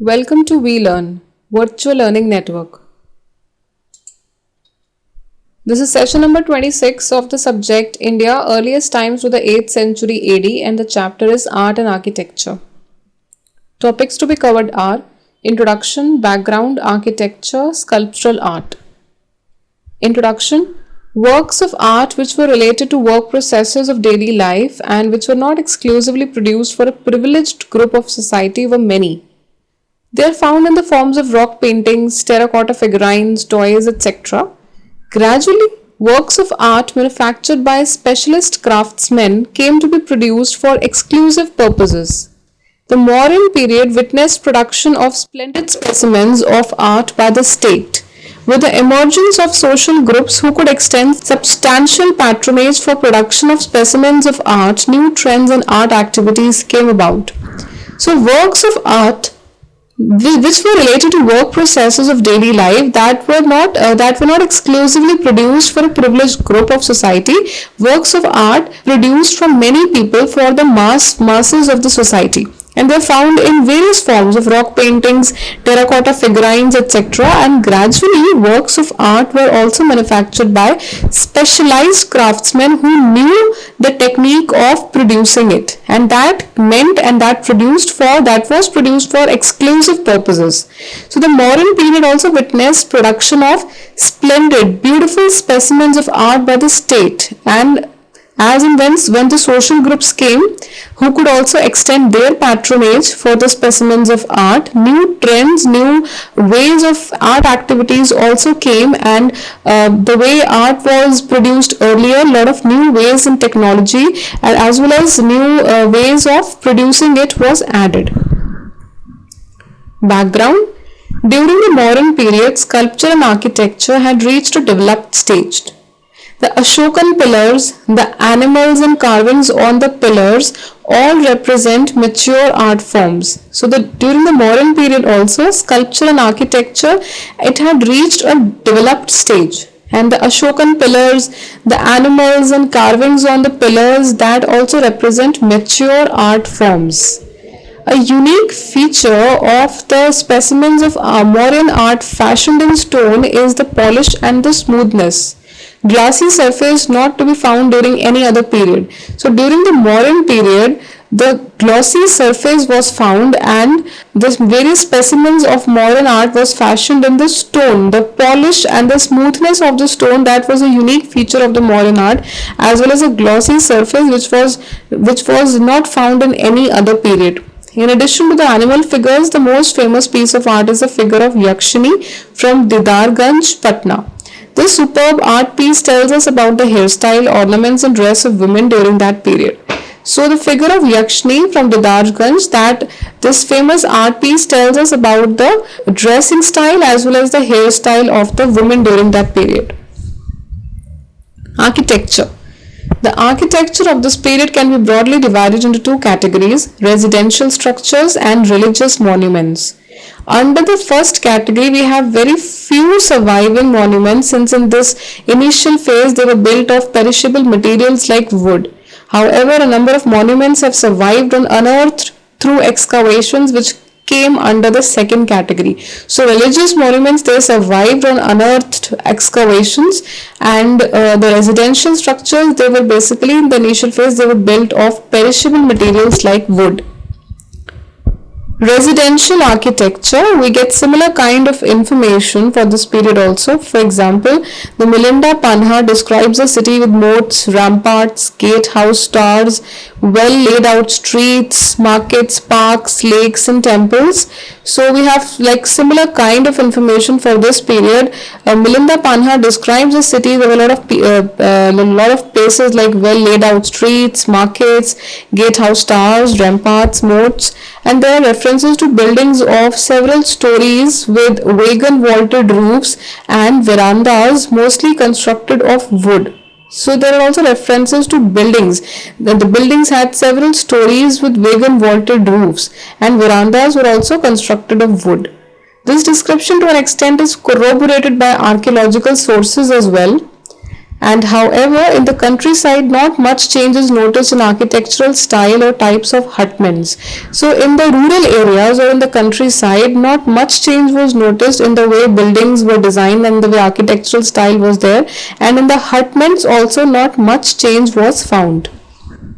Welcome to WeLearn, Virtual Learning Network. This is session number 26 of the subject India Earliest Times to the 8th Century AD, and the chapter is Art and Architecture. Topics to be covered are Introduction, Background, Architecture, Sculptural Art. Introduction. Works of art which were related to work processes of daily life and which were not exclusively produced for a privileged group of society were many. They are found in the forms of rock paintings, terracotta figurines, toys, etc. Gradually, works of art manufactured by specialist craftsmen came to be produced for exclusive purposes. The Mauryan period witnessed production of splendid specimens of art by the state. With the emergence of social groups who could extend substantial patronage for production of specimens of art, new trends and art activities came about. So, works of art which were related to work processes of daily life that were not exclusively produced for a privileged group of society. Works of art produced from many people for the masses of the society, and they are found in various forms of rock paintings, terracotta figurines, etc. And gradually, works of art were also manufactured by specialized craftsmen who knew the technique of producing it, and that was produced for exclusive purposes. So the Mauryan period also witnessed production of splendid, beautiful specimens of art by the state, and as and when the social groups came who could also extend their patronage for the specimens of art, new trends, new ways of art activities also came, and the way art was produced earlier, a lot of new ways in technology and as well as new ways of producing it was added. Background. During the Mauryan period, sculpture and architecture had reached a developed stage. The Ashokan pillars, the animals and carvings on the pillars all represent mature art forms. So during the Mauryan period also, sculpture and architecture, it had reached a developed stage. And the Ashokan pillars, the animals and carvings on the pillars, that also represent mature art forms. A unique feature of the specimens of Mauryan art fashioned in stone is the polish and the smoothness. Glassy surface not to be found during any other period. So during the Mauryan period, the glossy surface was found, and the various specimens of Mauryan art was fashioned in the stone. The polish and the smoothness of the stone, that was a unique feature of the Mauryan art, as well as a glossy surface which was not found in any other period. In addition to the animal figures, the most famous piece of art is the figure of Yakshini from Didarganj, Patna. This superb art piece tells us about the hairstyle, ornaments and dress of women during that period. So the figure of Yakshini from Didarganj, this famous art piece tells us about the dressing style as well as the hairstyle of the women during that period. Architecture. The architecture of this period can be broadly divided into two categories: residential structures and religious monuments. Under the first category, we have very few surviving monuments, since in this initial phase they were built of perishable materials like wood. However, a number of monuments have survived and unearthed through excavations which came under the second category. So religious monuments, they survived on unearthed excavations, and the residential structures, they were basically in the initial phase they were built of perishable materials like wood. Residential architecture, we get similar kind of information for this period also. For example, the Milinda Panha describes a city with moats, ramparts, gatehouse towers, well laid out streets, markets, parks, lakes and temples. So we have like similar kind of information for this period. Milinda Panha describes a city with a lot of places like well laid out streets, markets, gatehouse towers, ramparts, moats, and there are references to buildings of several stories with wagon vaulted roofs and verandas mostly constructed of wood. So there are also references to buildings. The buildings had several stories with wagon vaulted roofs, and verandas were also constructed of wood. This description to an extent is corroborated by archaeological sources as well. And however, in the countryside, not much change is noticed in architectural style or types of hutments. So in the rural areas or in the countryside, not much change was noticed in the way buildings were designed and the way architectural style was there. And in the hutments also not much change was found.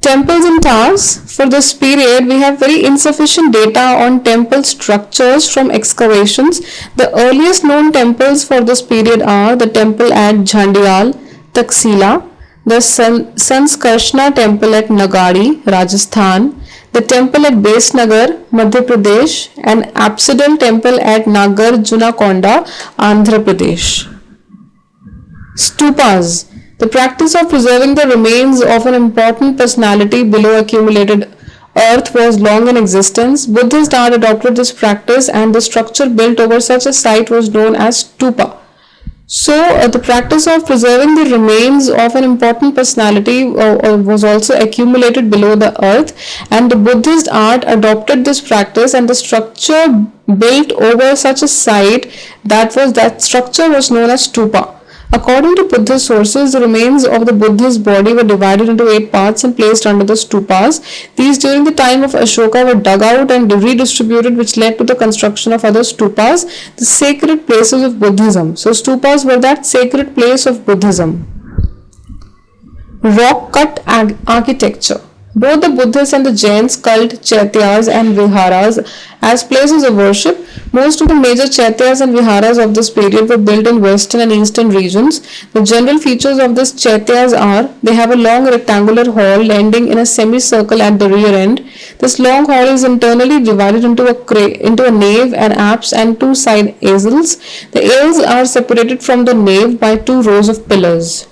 Temples and towers. For this period, we have very insufficient data on temple structures from excavations. The earliest known temples for this period are the temple at Jhandial, Taxila, the Sanskarshna temple at Nagari, Rajasthan, the temple at Besnagar, Madhya Pradesh, and apsidal temple at Nagar Junakonda, Andhra Pradesh. Stupas. The practice of preserving the remains of an important personality below accumulated earth was long in existence. Buddhist art adopted this practice and the structure built over such a site was known as stupa. So, the practice of preserving the remains of an important personality was also accumulated below the earth, and the Buddhist art adopted this practice and the structure built over such a site that structure was known as stupa. According to Buddhist sources, the remains of the Buddhist body were divided into 8 parts and placed under the stupas. These during the time of Ashoka were dug out and redistributed, which led to the construction of other stupas, the sacred places of Buddhism. So stupas were that sacred place of Buddhism. Rock cut architecture. Both the Buddhists and the Jains cult chaityas and viharas as places of worship. Most of the major chaityas and viharas of this period were built in western and eastern regions. The general features of these chaityas are they have a long rectangular hall ending in a semicircle at the rear end. This long hall is internally divided into a nave and apse and 2 side aisles. The aisles are separated from the nave by 2 rows of pillars.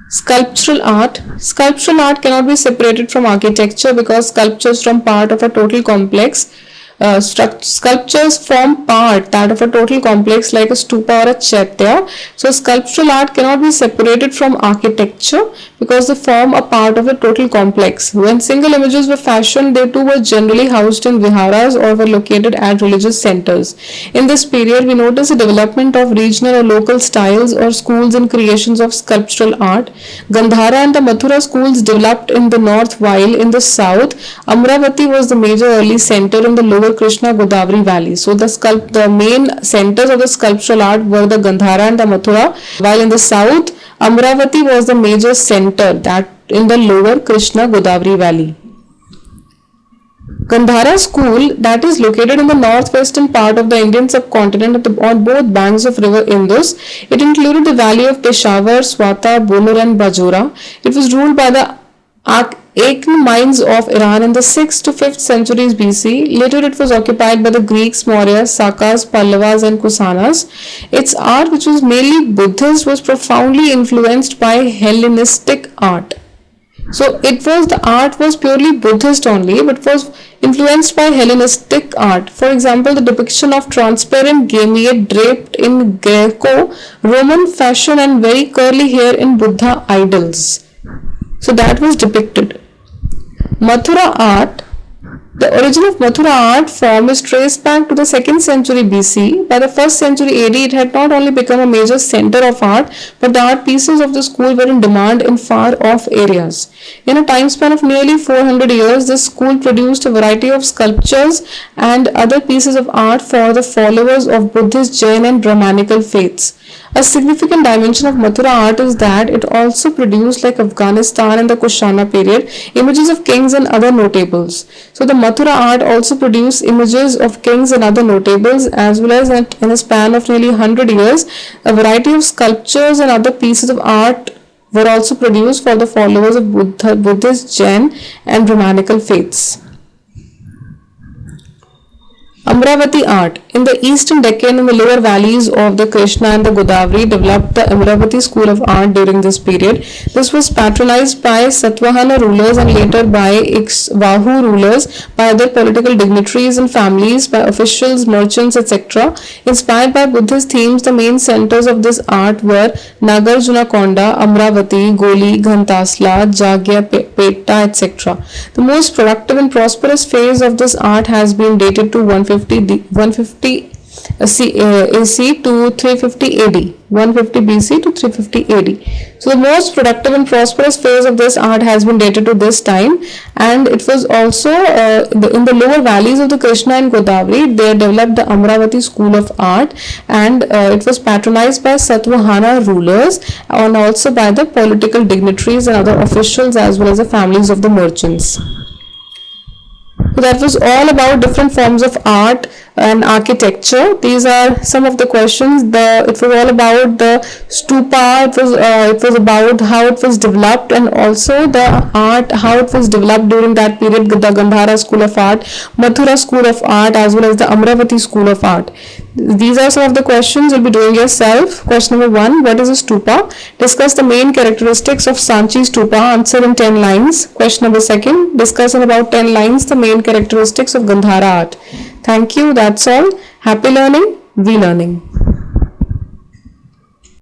Sculptural art. Sculptural art cannot be separated from architecture because sculptures form part of a total complex. Sculptures form part that of a total complex like a stupa or a chaitya. So sculptural art cannot be separated from architecture because they form a part of the total complex. When single images were fashioned, they too were generally housed in viharas or were located at religious centers. In this period, we notice the development of regional or local styles or schools and creations of sculptural art. Gandhara and the Mathura schools developed in the north, while in the south, Amravati was the major early center in the lower Krishna Godavari valley. So the main centers of the sculptural art were the Gandhara and the Mathura, while in the south, Amravati was the major center that in the lower Krishna Godavari valley. Gandhara school that is located in the northwestern part of the Indian subcontinent on both banks of river Indus. It included the valley of Peshawar, Swata, Bunur and Bajora. It was ruled by the Akan mines of Iran in the 6th to 5th centuries BC. Later it was occupied by the Greeks, Mauryas, Sakas, Pallavas and Kusanas. Its art, which was mainly Buddhist, was profoundly influenced by Hellenistic art. So the art was purely Buddhist only, but was influenced by Hellenistic art. For example, the depiction of transparent Gamiate draped in Greco-Roman fashion and very curly hair in Buddha idols. So that was depicted. Mathura art. The origin of Mathura art form is traced back to the 2nd century BC. By the 1st century AD, it had not only become a major center of art, but the art pieces of the school were in demand in far off areas. In a time span of nearly 400 years, this school produced a variety of sculptures and other pieces of art for the followers of Buddhist, Jain and Brahmanical faiths. A significant dimension of Mathura art is that it also produced, like Afghanistan and the Kushana period, images of kings and other notables. So the Mathura art also produced images of kings and other notables, as well as in a span of nearly 100 years, a variety of sculptures and other pieces of art were also produced for the followers of Buddhist, Jain and Brahmanical faiths. Amravati art. In the eastern Deccan and the lower valleys of the Krishna and the Godavari developed the Amravati school of art during this period. This was patronized by Satvahana rulers and later by Ikshvaku rulers, by other political dignitaries and families, by officials, merchants, etc. Inspired by Buddhist themes, the main centers of this art were Nagarjunakonda, Amravati, Goli, Ghantasla, Jagyapeta, etc. The most productive and prosperous phase of this art has been dated to 150 AC to 350 AD, 150 BC to 350 AD. So the most productive and prosperous phase of this art has been dated to this time, and it was also in the lower valleys of the Krishna and Godavari. They developed the Amravati school of art, and it was patronized by Satvahana rulers and also by the political dignitaries and other officials as well as the families of the merchants. So that was all about different forms of art and architecture. These are some of the questions. It was all about the stupa. It was about how it was developed, and also the art, how it was developed during that period. The Gandhara school of art, Mathura school of art, as well as the Amravati school of art. These are some of the questions you'll be doing yourself. Question number 1: what is a stupa? Discuss the main characteristics of Sanchi stupa. Answer in 10 lines. Question number 2: discuss in about 10 lines the main characteristics of Gandhara art. Thank you. That's all. Happy learning. We learning.